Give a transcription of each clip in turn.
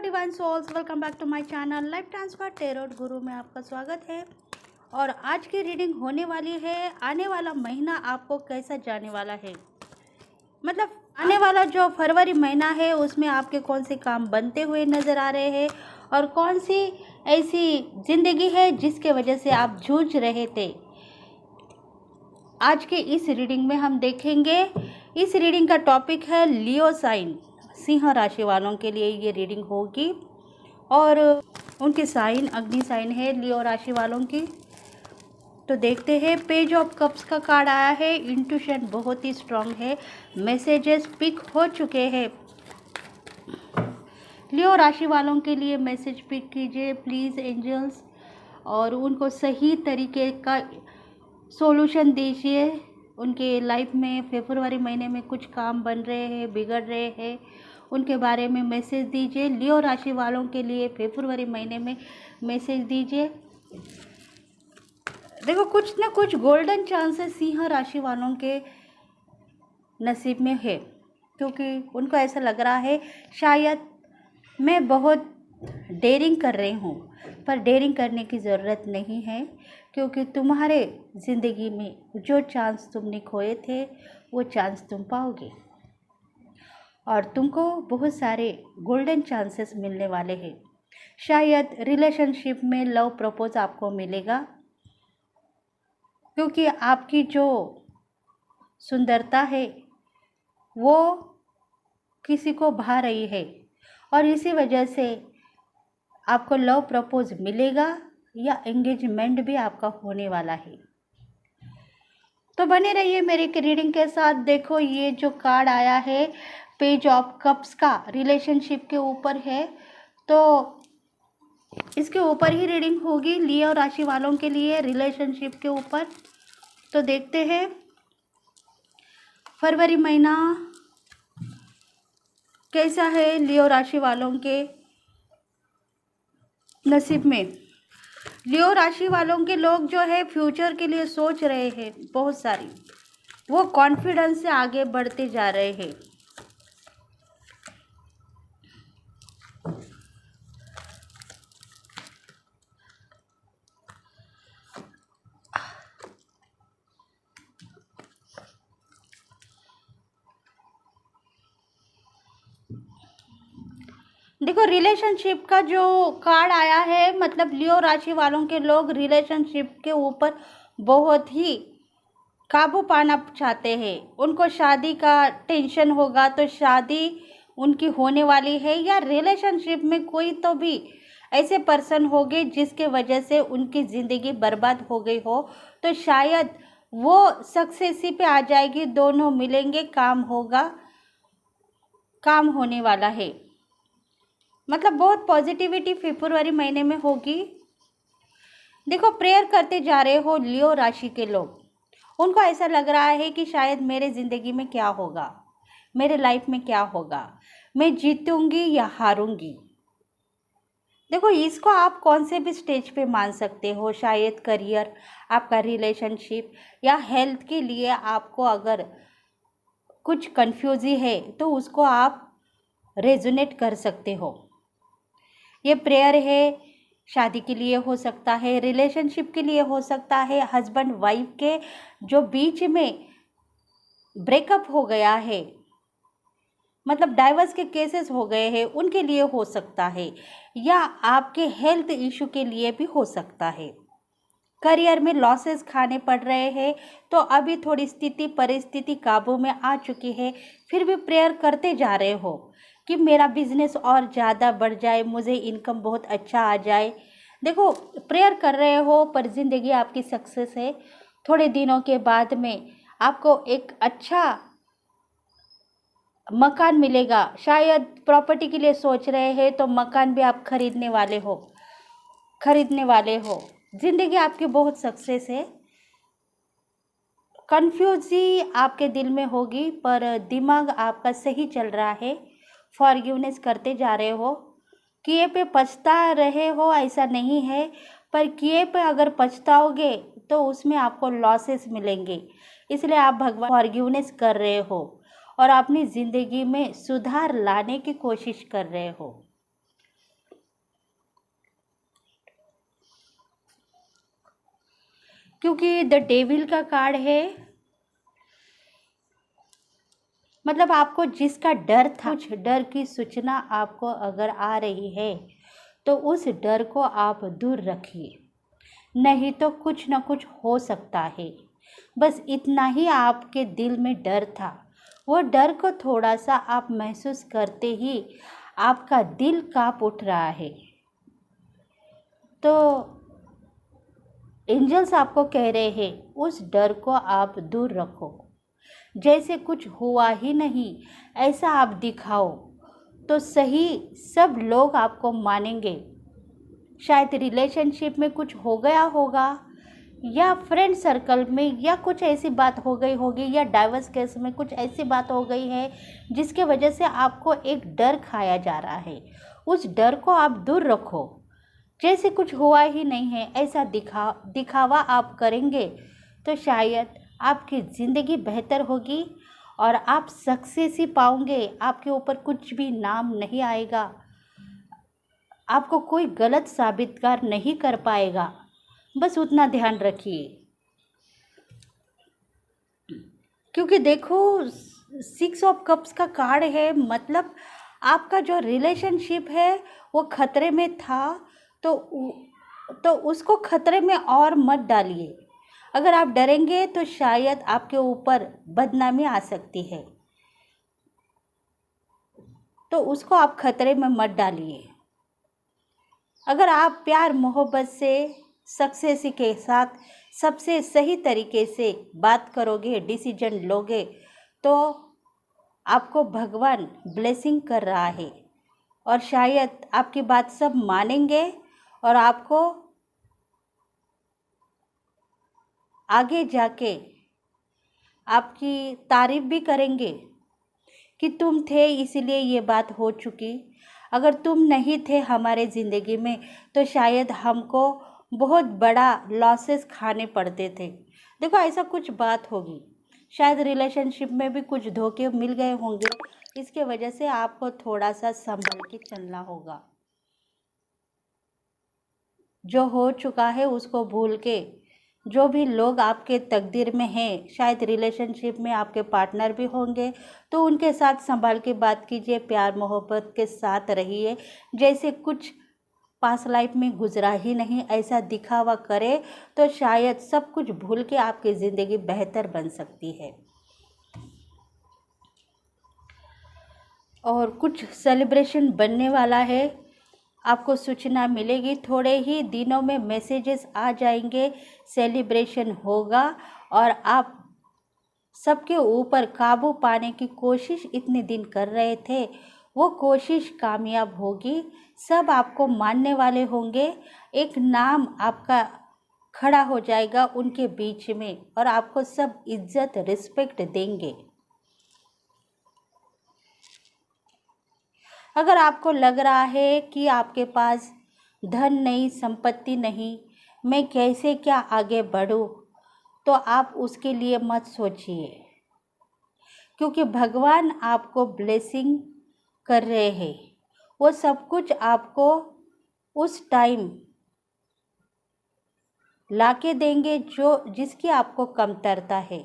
Divine souls, welcome back to my channel life transfer tarot Guru में आपका स्वागत है। और आज की रीडिंग होने वाली है आने वाला महीना आपको कैसा जाने वाला है। मतलब आने वाला जो फरवरी महीना है उसमें आपके कौन से काम बनते हुए नज़र आ रहे हैं और कौन सी ऐसी ज़िंदगी है जिसके वजह से आप जूझ रहे थे। आज के इस रीडिंग में हम देखेंगे। इस रीडिंग का टॉपिक है लियो साइन। सिंह राशि वालों के लिए ये रीडिंग होगी और उनके साइन अग्नि साइन है लियो राशि वालों की। तो देखते हैं। पेज ऑफ कप्स का कार्ड आया है। इंट्यूशन बहुत ही स्ट्रांग है। मैसेजेस पिक हो चुके हैं। लियो राशि वालों के लिए मैसेज पिक कीजिए प्लीज़ एंजल्स, और उनको सही तरीके का सॉल्यूशन दीजिए। उनके लाइफ में फरवरी महीने में कुछ काम बन रहे हैं, बिगड़ रहे हैं, उनके बारे में मैसेज दीजिए। लियो राशि वालों के लिए फरवरी महीने में मैसेज दीजिए। देखो कुछ ना कुछ गोल्डन चांसेस सिंह राशि वालों के नसीब में है, क्योंकि उनको ऐसा लग रहा है शायद मैं बहुत डेयरिंग कर रही हूँ, पर डेयरिंग करने की ज़रूरत नहीं है, क्योंकि तुम्हारे ज़िंदगी में जो चांस तुमने खोए थे वो चांस तुम पाओगे और तुमको बहुत सारे गोल्डन चांसेस मिलने वाले हैं। शायद रिलेशनशिप में लव प्रपोज आपको मिलेगा, क्योंकि आपकी जो सुंदरता है वो किसी को भा रही है और इसी वजह से आपको लव प्रपोज मिलेगा या एंगेजमेंट भी आपका होने वाला है। तो बने रहिए मेरी रीडिंग के साथ। देखो ये जो कार्ड आया है पेज ऑफ कप्स का रिलेशनशिप के ऊपर है, तो इसके ऊपर ही रीडिंग होगी लियो राशि वालों के लिए रिलेशनशिप के ऊपर। तो देखते हैं फरवरी महीना कैसा है लियो राशि वालों के नसीब में। लियो राशि वालों के लोग जो है फ्यूचर के लिए सोच रहे हैं बहुत सारी, वो कॉन्फिडेंस से आगे बढ़ते जा रहे हैं। देखो रिलेशनशिप का जो कार्ड आया है, मतलब लियो राशि वालों के लोग रिलेशनशिप के ऊपर बहुत ही काबू पाना चाहते हैं। उनको शादी का टेंशन होगा तो शादी उनकी होने वाली है, या रिलेशनशिप में कोई तो भी ऐसे पर्सन होंगे जिसके वजह से उनकी ज़िंदगी बर्बाद हो गई हो, तो शायद वो सक्सेस पे आ जाएगी। दोनों मिलेंगे, काम होगा, काम होने वाला है। मतलब बहुत पॉजिटिविटी फरवरी महीने में होगी। देखो प्रेयर करते जा रहे हो लियो राशि के लोग, उनको ऐसा लग रहा है कि शायद मेरे ज़िंदगी में क्या होगा, मेरे लाइफ में क्या होगा, मैं जीतूंगी या हारूंगी। देखो इसको आप कौन से भी स्टेज पे मान सकते हो। शायद करियर, आपका रिलेशनशिप या हेल्थ के लिए आपको अगर कुछ कन्फ्यूजी है तो उसको आप रेजोनेट कर सकते हो। ये प्रेयर है, शादी के लिए हो सकता है, रिलेशनशिप के लिए हो सकता है, हस्बैंड वाइफ के जो बीच में ब्रेकअप हो गया है, मतलब डाइवर्स के केसेस हो गए हैं, उनके लिए हो सकता है, या आपके हेल्थ इशू के लिए भी हो सकता है। करियर में लॉसेस खाने पड़ रहे हैं, तो अभी थोड़ी स्थिति परिस्थिति काबू में आ चुकी है, फिर भी प्रेयर करते जा रहे हो कि मेरा बिजनेस और ज़्यादा बढ़ जाए, मुझे इनकम बहुत अच्छा आ जाए। देखो प्रेयर कर रहे हो पर ज़िंदगी आपकी सक्सेस है। थोड़े दिनों के बाद में आपको एक अच्छा मकान मिलेगा। शायद प्रॉपर्टी के लिए सोच रहे हैं तो मकान भी आप खरीदने वाले हो। ज़िंदगी आपकी बहुत सक्सेस है। कन्फ्यूजी आपके दिल में होगी पर दिमाग आपका सही चल रहा है। फॉरगिवनेस करते जा रहे हो। किए पे पछता रहे हो ऐसा नहीं है, पर किए पे अगर पछताओगे तो उसमें आपको लॉसेस मिलेंगे। इसलिए आप भगवान फॉरगिवनेस कर रहे हो और अपनी ज़िंदगी में सुधार लाने की कोशिश कर रहे हो। क्योंकि द डेविल का कार्ड है, मतलब आपको जिसका डर था, कुछ डर की सूचना आपको अगर आ रही है तो उस डर को आप दूर रखिए, नहीं तो कुछ ना कुछ हो सकता है। बस इतना ही आपके दिल में डर था, वो डर को थोड़ा सा आप महसूस करते ही आपका दिल कांप उठ रहा है। तो एंजल्स आपको कह रहे हैं उस डर को आप दूर रखो, जैसे कुछ हुआ ही नहीं ऐसा आप दिखाओ तो सही सब लोग आपको मानेंगे। शायद रिलेशनशिप में कुछ हो गया होगा, या फ्रेंड सर्कल में, या कुछ ऐसी बात हो गई होगी, या डाइवोर्स केस में कुछ ऐसी बात हो गई है जिसके वजह से आपको एक डर खाया जा रहा है। उस डर को आप दूर रखो, जैसे कुछ हुआ ही नहीं है ऐसा दिखावा आप करेंगे तो शायद आपकी ज़िंदगी बेहतर होगी और आप सक्सेस ही पाओगे। आपके ऊपर कुछ भी नाम नहीं आएगा, आपको कोई गलत साबितकार नहीं कर पाएगा। बस उतना ध्यान रखिए, क्योंकि देखो 6 ऑफ कप्स का कार्ड है, मतलब आपका जो रिलेशनशिप है वो खतरे में था, तो उसको खतरे में और मत डालिए। अगर आप डरेंगे तो शायद आपके ऊपर बदनामी आ सकती है, तो उसको आप खतरे में मत डालिए। अगर आप प्यार मोहब्बत से सक्सेस के साथ सबसे सही तरीके से बात करोगे, डिसीजन लोगे, तो आपको भगवान ब्लेसिंग कर रहा है और शायद आपकी बात सब मानेंगे और आपको आगे जाके आपकी तारीफ भी करेंगे कि तुम थे इसीलिए ये बात हो चुकी। अगर तुम नहीं थे हमारे ज़िंदगी में तो शायद हमको बहुत बड़ा लॉसेस खाने पड़ते थे। देखो ऐसा कुछ बात होगी, शायद रिलेशनशिप में भी कुछ धोखे मिल गए होंगे, इसके वजह से आपको थोड़ा सा संभल के चलना होगा। जो हो चुका है उसको भूल के, जो भी लोग आपके तकदीर में हैं, शायद रिलेशनशिप में आपके पार्टनर भी होंगे, तो उनके साथ संभाल के बात कीजिए, प्यार मोहब्बत के साथ रहिए। जैसे कुछ पास लाइफ में गुजरा ही नहीं ऐसा दिखावा करे तो शायद सब कुछ भूल के आपकी ज़िंदगी बेहतर बन सकती है। और कुछ सेलिब्रेशन बनने वाला है, आपको सूचना मिलेगी, थोड़े ही दिनों में मैसेजेस आ जाएंगे, सेलिब्रेशन होगा और आप सबके ऊपर काबू पाने की कोशिश इतने दिन कर रहे थे, वो कोशिश कामयाब होगी। सब आपको मानने वाले होंगे, एक नाम आपका खड़ा हो जाएगा उनके बीच में और आपको सब इज्जत रिस्पेक्ट देंगे। अगर आपको लग रहा है कि आपके पास धन नहीं, संपत्ति नहीं, मैं कैसे क्या आगे बढ़ूं, तो आप उसके लिए मत सोचिए, क्योंकि भगवान आपको ब्लेसिंग कर रहे हैं। वो सब कुछ आपको उस टाइम लाके देंगे जिसकी आपको कमतरता है।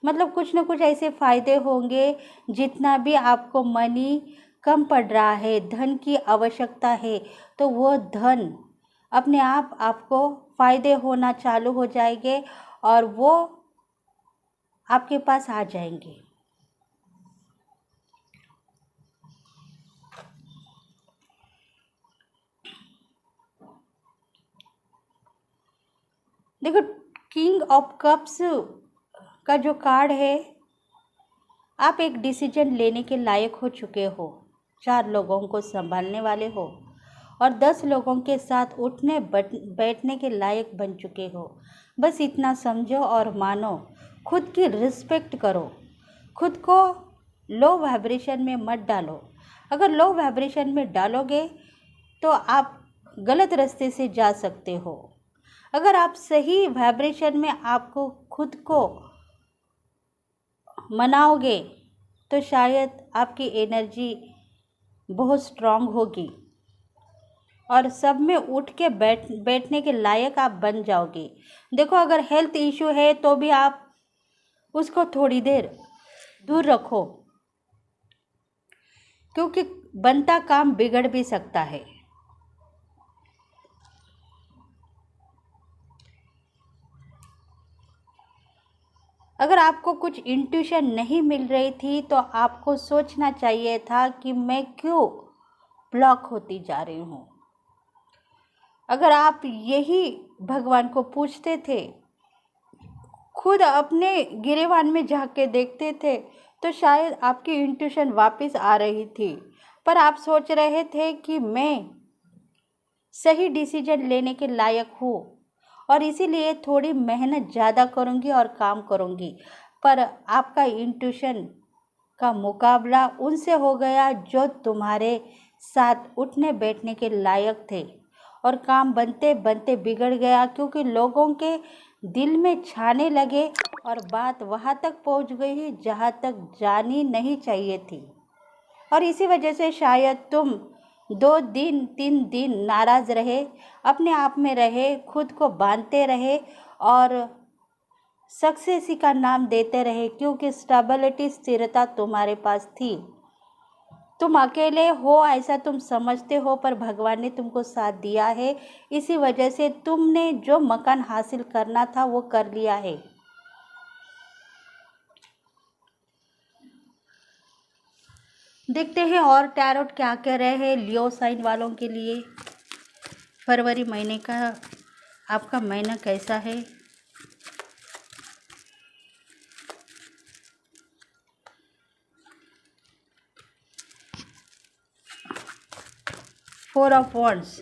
मतलब कुछ ना कुछ ऐसे फ़ायदे होंगे, जितना भी आपको मनी कम पड़ रहा है, धन की आवश्यकता है, तो वो धन अपने आप आपको फ़ायदे होना चालू हो जाएंगे और वो आपके पास आ जाएंगे। देखो किंग ऑफ कप्स का जो कार्ड है, आप एक डिसीजन लेने के लायक हो चुके हो, 4 लोगों को संभालने वाले हो और 10 लोगों के साथ उठने बैठने के लायक बन चुके हो। बस इतना समझो और मानो, खुद की रिस्पेक्ट करो, खुद को लो वाइब्रेशन में मत डालो। अगर लो वाइब्रेशन में डालोगे तो आप गलत रास्ते से जा सकते हो। अगर आप सही वाइब्रेशन में आपको खुद को मनाओगे तो शायद आपकी एनर्जी बहुत स्ट्रांग होगी। और सब में उठ के बैठने के लायक आप बन जाओगे। देखो, अगर हेल्थ इशू है तो भी आप उसको थोड़ी देर दूर रखो, क्योंकि बनता काम बिगड़ भी सकता है। अगर आपको कुछ इंट्यूशन नहीं मिल रही थी तो आपको सोचना चाहिए था कि मैं क्यों ब्लॉक होती जा रही हूँ। अगर आप यही भगवान को पूछते थे, खुद अपने गिरेबान में झांक के देखते थे, तो शायद आपकी इंट्यूशन वापस आ रही थी। पर आप सोच रहे थे कि मैं सही डिसीजन लेने के लायक हूँ और इसीलिए थोड़ी मेहनत ज़्यादा करूँगी और काम करूँगी। पर आपका इंट्यूशन का मुकाबला उनसे हो गया जो तुम्हारे साथ उठने बैठने के लायक थे, और काम बनते बनते बिगड़ गया, क्योंकि लोगों के दिल में छाने लगे और बात वहाँ तक पहुँच गई जहाँ तक जानी नहीं चाहिए थी। और इसी वजह से शायद तुम 2 दिन 3 दिन नाराज रहे, अपने आप में रहे, खुद को बांधते रहे और सक्सेस का नाम देते रहे, क्योंकि स्टेबिलिटी, स्थिरता तुम्हारे पास थी। तुम अकेले हो ऐसा तुम समझते हो, पर भगवान ने तुमको साथ दिया है। इसी वजह से तुमने जो मकान हासिल करना था वो कर लिया है। देखते हैं और टैरोट क्या कह रहे हैं लियो साइन वालों के लिए। फरवरी महीने का आपका महीना कैसा है। फोर ऑफ वॉन्ड्स,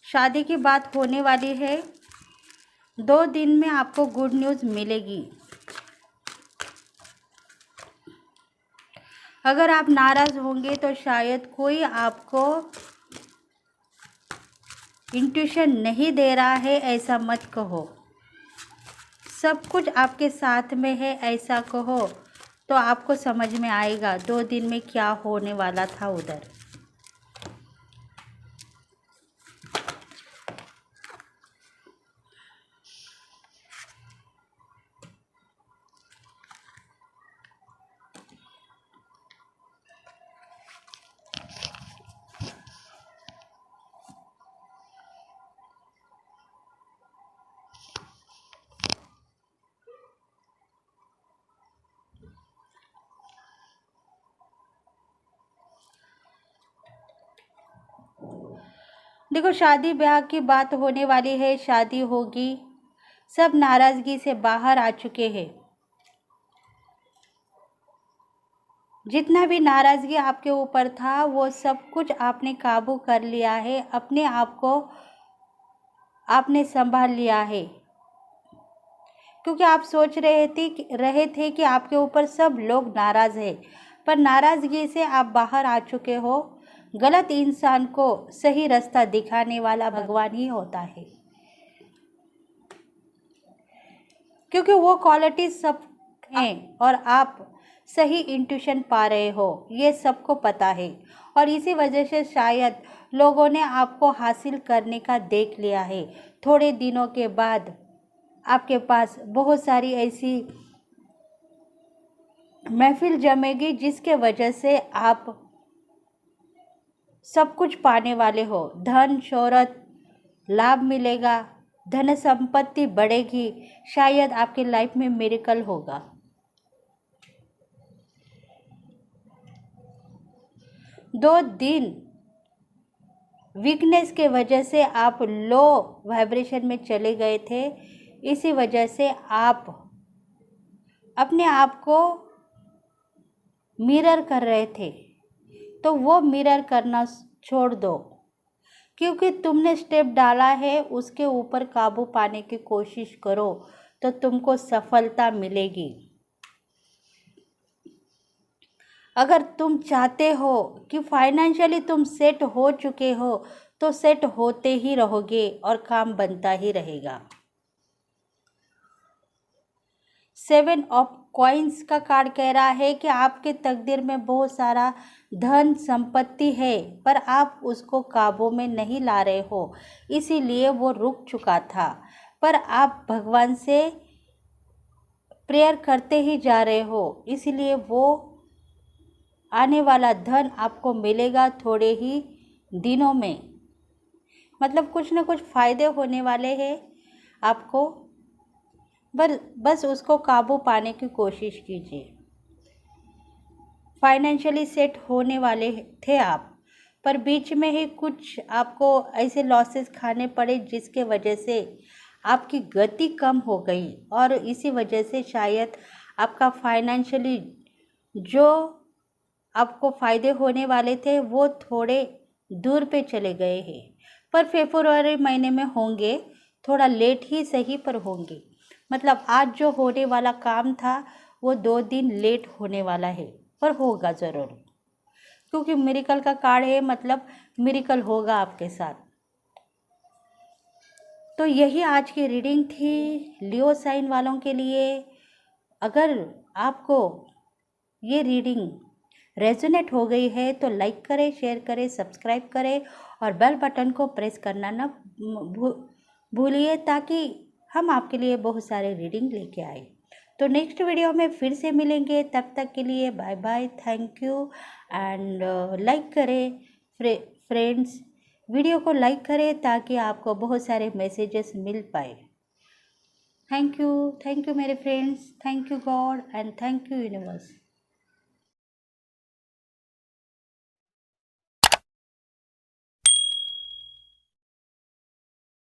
शादी की बात होने वाली है। 2 दिन में आपको गुड न्यूज़ मिलेगी। अगर आप नाराज़ होंगे तो शायद कोई आपको इंट्यूशन नहीं दे रहा है, ऐसा मत कहो। सब कुछ आपके साथ में है ऐसा कहो, तो आपको समझ में आएगा 2 दिन में क्या होने वाला था उधर। देखो, शादी ब्याह की बात होने वाली है, शादी होगी। सब नाराज़गी से बाहर आ चुके हैं। जितना भी नाराज़गी आपके ऊपर था वो सब कुछ आपने काबू कर लिया है, अपने आप को आपने संभाल लिया है। क्योंकि आप सोच रहे थे कि आपके ऊपर सब लोग नाराज़ हैं, पर नाराज़गी से आप बाहर आ चुके हो। गलत इंसान को सही रास्ता दिखाने वाला भगवान ही होता है, क्योंकि वो क्वालिटी सब हैं और आप सही इंट्यूशन पा रहे हो, ये सबको पता है। और इसी वजह से शायद लोगों ने आपको हासिल करने का देख लिया है। थोड़े दिनों के बाद आपके पास बहुत सारी ऐसी महफिल जमेगी जिसके वजह से आप सब कुछ पाने वाले हो। धन शोहरत लाभ मिलेगा, धन संपत्ति बढ़ेगी, शायद आपकी लाइफ में मिरेकल होगा। दो दिन वीकनेस के वजह से आप लो वाइब्रेशन में चले गए थे, इसी वजह से आप अपने आप को मिरर कर रहे थे। तो वो मिरर करना छोड़ दो, क्योंकि तुमने स्टेप डाला है, उसके ऊपर काबू पाने की कोशिश करो तो तुमको सफलता मिलेगी। अगर तुम चाहते हो कि फाइनेंशियली तुम सेट हो चुके हो तो सेट होते ही रहोगे और काम बनता ही रहेगा। सेवन ऑफ कॉइन्स का कार्ड कह रहा है कि आपके तकदीर में बहुत सारा धन संपत्ति है, पर आप उसको काबू में नहीं ला रहे हो, इसीलिए वो रुक चुका था। पर आप भगवान से प्रेयर करते ही जा रहे हो, इसलिए वो आने वाला धन आपको मिलेगा थोड़े ही दिनों में। मतलब कुछ ना कुछ फ़ायदे होने वाले हैं आपको, बस उसको काबू पाने की कोशिश कीजिए। फाइनेंशियली सेट होने वाले थे आप, पर बीच में ही कुछ आपको ऐसे लॉसेस खाने पड़े जिसके वजह से आपकी गति कम हो गई, और इसी वजह से शायद आपका फाइनेंशियली जो आपको फ़ायदे होने वाले थे वो थोड़े दूर पे चले गए हैं। पर फरवरी महीने में होंगे, थोड़ा लेट ही सही पर होंगे। मतलब आज जो होने वाला काम था वो 2 दिन लेट होने वाला है, पर होगा ज़रूर, क्योंकि मिरेकल का कार्ड है, मतलब मिरेकल होगा आपके साथ। तो यही आज की रीडिंग थी लियो साइन वालों के लिए। अगर आपको ये रीडिंग रेजोनेट हो गई है तो लाइक करें, शेयर करें, सब्सक्राइब करें और बेल बटन को प्रेस करना ना भूलिए, ताकि हम आपके लिए बहुत सारे रीडिंग लेके आए। तो नेक्स्ट वीडियो में फिर से मिलेंगे, तब तक के लिए bye bye, thank you. And like करें फ्रेंड्स, वीडियो को लाइक करें ताकि आपको बहुत सारे मैसेजेस मिल पाए। थैंक यू मेरे friends, thank you God and thank you universe.